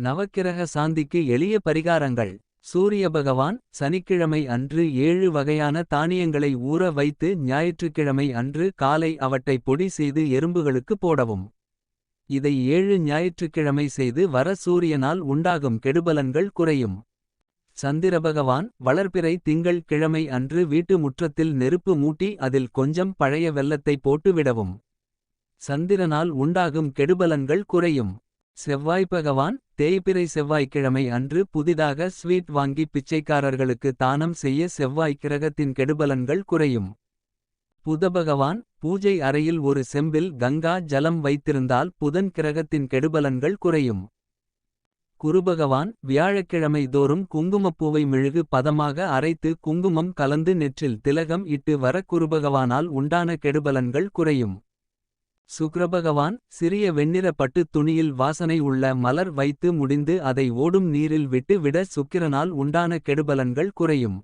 நவக்கிரக சாந்திக்கு எளிய பரிகாரங்கள். சூரிய பகவான் சனிக்கிழமை அன்று 7 வகையான தானியங்களை ஊற வைத்து ஞாயிற்றுக்கிழமை அன்று காலை அவற்றை பொடி செய்து எறும்புகளுக்கு போடவும். இதை 7 ஞாயிற்றுக்கிழமை செய்து வர சூரியனால் உண்டாகும் கெடுபலன்கள் குறையும். சந்திரபகவான் வளர்பிறை திங்கள் கிழமை அன்று வீட்டு முற்றத்தில் நெருப்பு மூட்டி அதில் கொஞ்சம் பழைய வெல்லத்தை போட்டு விடவும். சந்திரனால் உண்டாகும் கெடுபலன்கள் குறையும். செவ்வாய் பகவான் தேய்பிறை செவ்வாய்க்கிழமை அன்று புதிதாக ஸ்வீட் வாங்கி பிச்சைக்காரர்களுக்கு தானம் செய்ய செவ்வாய் கிரகத்தின் கெடுபலன்கள் குறையும். புதபகவான் பூஜை அறையில் ஒரு செம்பில் கங்கா ஜலம் வைத்திருந்தால் புதன் கிரகத்தின் கெடுபலன்கள் குறையும். குருபகவான் வியாழக்கிழமை தோறும் குங்குமப்பூவை மெழுகு பதமாக அரைத்து குங்குமம் கலந்து நெற்றில் திலகம் இட்டு வர குருபகவானால் உண்டான கெடுபலன்கள் குறையும். சுக்கிரபகவான் சிறிய வெண்ணிற பட்டு துணியில் வாசனை உள்ள மலர் வைத்து முடிந்து அதை ஓடும் நீரில் விட்டு விட சுக்கிரனால் உண்டான கெடுபலன்கள் குறையும்.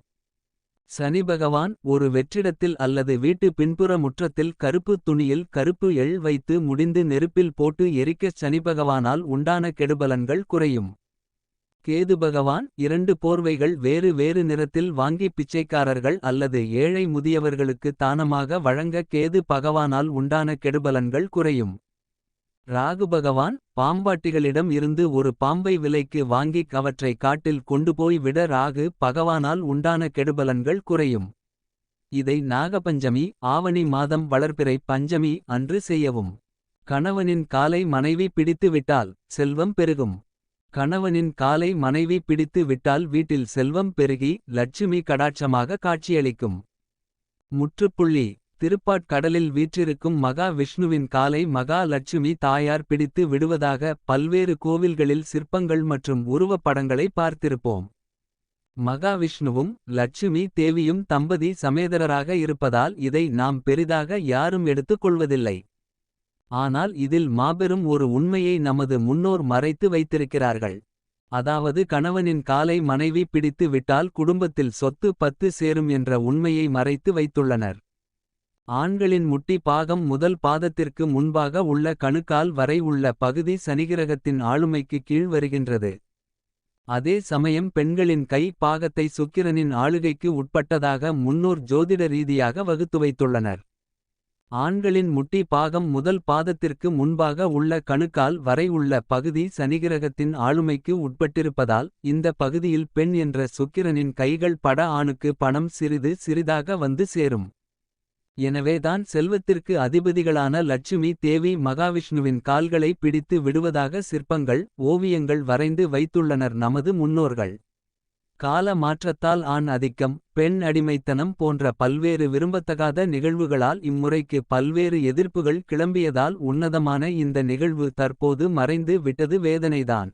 சனி பகவான் ஒரு வெற்றிடத்தில் அல்லது வீட்டு பின்புற முற்றத்தில் கருப்பு துணியில் கருப்பு எள் வைத்து முடிந்து நெருப்பில் போட்டு எரிக்கச் சனிபகவானால் உண்டான கெடுபலன்கள் குறையும். கேது பகவான் 2 போர்வைகள் வேறு வேறு நிறத்தில் வாங்கி பிச்சைக்காரர்கள் அல்லது ஏழை முதியவர்களுக்கு தானமாக வழங்க கேது பகவானால் உண்டான கெடுபலன்கள் குறையும். ராகு பகவான் பாம்பாட்டிகளிடம் இருந்து ஒரு பாம்பை விலைக்கு வாங்கி அவற்றை காட்டில் கொண்டுபோய் விட ராகு பகவானால் உண்டான கெடுபலன்கள் குறையும். இதை நாகபஞ்சமி ஆவணி மாதம் வளர்பிறை பஞ்சமி அன்று செய்யவும். கணவனின் காலை மனைவி பிடித்து விட்டால் செல்வம் பெருகும். கணவனின் காலை மனைவி பிடித்து விட்டால் வீட்டில் செல்வம் பெருகி லட்சுமி கடாட்சமாக காட்சியளிக்கும். முற்றுப்புள்ளி. திருப்பாற்கடலில் வீற்றிருக்கும் மகா விஷ்ணுவின் காலை மகா லட்சுமி தாயார் பிடித்து விடுவதாக பல்வேறு கோவில்களில் சிற்பங்கள் மற்றும் உருவப்படங்களை பார்த்திருப்போம். மகாவிஷ்ணுவும் லட்சுமி தேவியும் தம்பதி சமேதரராக இருப்பதால் இதை நாம் பெரிதாக யாரும் எடுத்துக் கொள்வதில்லை. ஆனால் இதில் மாபெரும் ஒரு உண்மையை நமது முன்னோர் மறைத்து வைத்திருக்கிறார்கள். அதாவது கணவனின் காலை மனைவி பிடித்து விட்டால் குடும்பத்தில் சொத்து பத்து சேரும் என்ற உண்மையை மறைத்து வைத்துள்ளனர். ஆண்களின் முட்டி பாகம் முதல் பாதத்திற்கு முன்பாக உள்ள கணுக்கால் வரை உள்ள பகுதி சனிகிரகத்தின் ஆளுமைக்கு கீழ் வருகின்றது. அதே சமயம் பெண்களின் கை பாகத்தை சுக்கிரனின் ஆளுகைக்கு உட்பட்டதாக முன்னோர் ஜோதிட ரீதியாக வகுத்து வைத்துள்ளனர். ஆண்களின் முட்டி பாகம் முதல் பாதத்திற்கு முன்பாக உள்ள கணுக்கால் வரை உள்ள பகுதி சனிகிரகத்தின் ஆளுமைக்கு உட்பட்டிருப்பதால் இந்த பகுதியில் பெண் என்ற சுக்கிரனின் கைகள் பட ஆணுக்கு பணம் சிறிது சிறிதாக வந்து சேரும். எனவேதான் செல்வத்திற்கு அதிபதிகளான லட்சுமி தேவி மகாவிஷ்ணுவின் கால்களை பிடித்து விடுவதாக சிற்பங்கள் ஓவியங்கள் வரைந்து வைத்துள்ளனர் நமது முன்னோர்கள். கால மாற்றத்தால் ஆண் அதிக்கம் பெண் அடிமைத்தனம் போன்ற பல்வேறு விரும்பத்தகாத நிகழ்வுகளால் இம்முறைக்கு பல்வேறு எதிர்ப்புகள் கிளம்பியதால் உன்னதமான இந்த நிகழ்வு தற்போது மறைந்து விட்டது வேதனைதான்.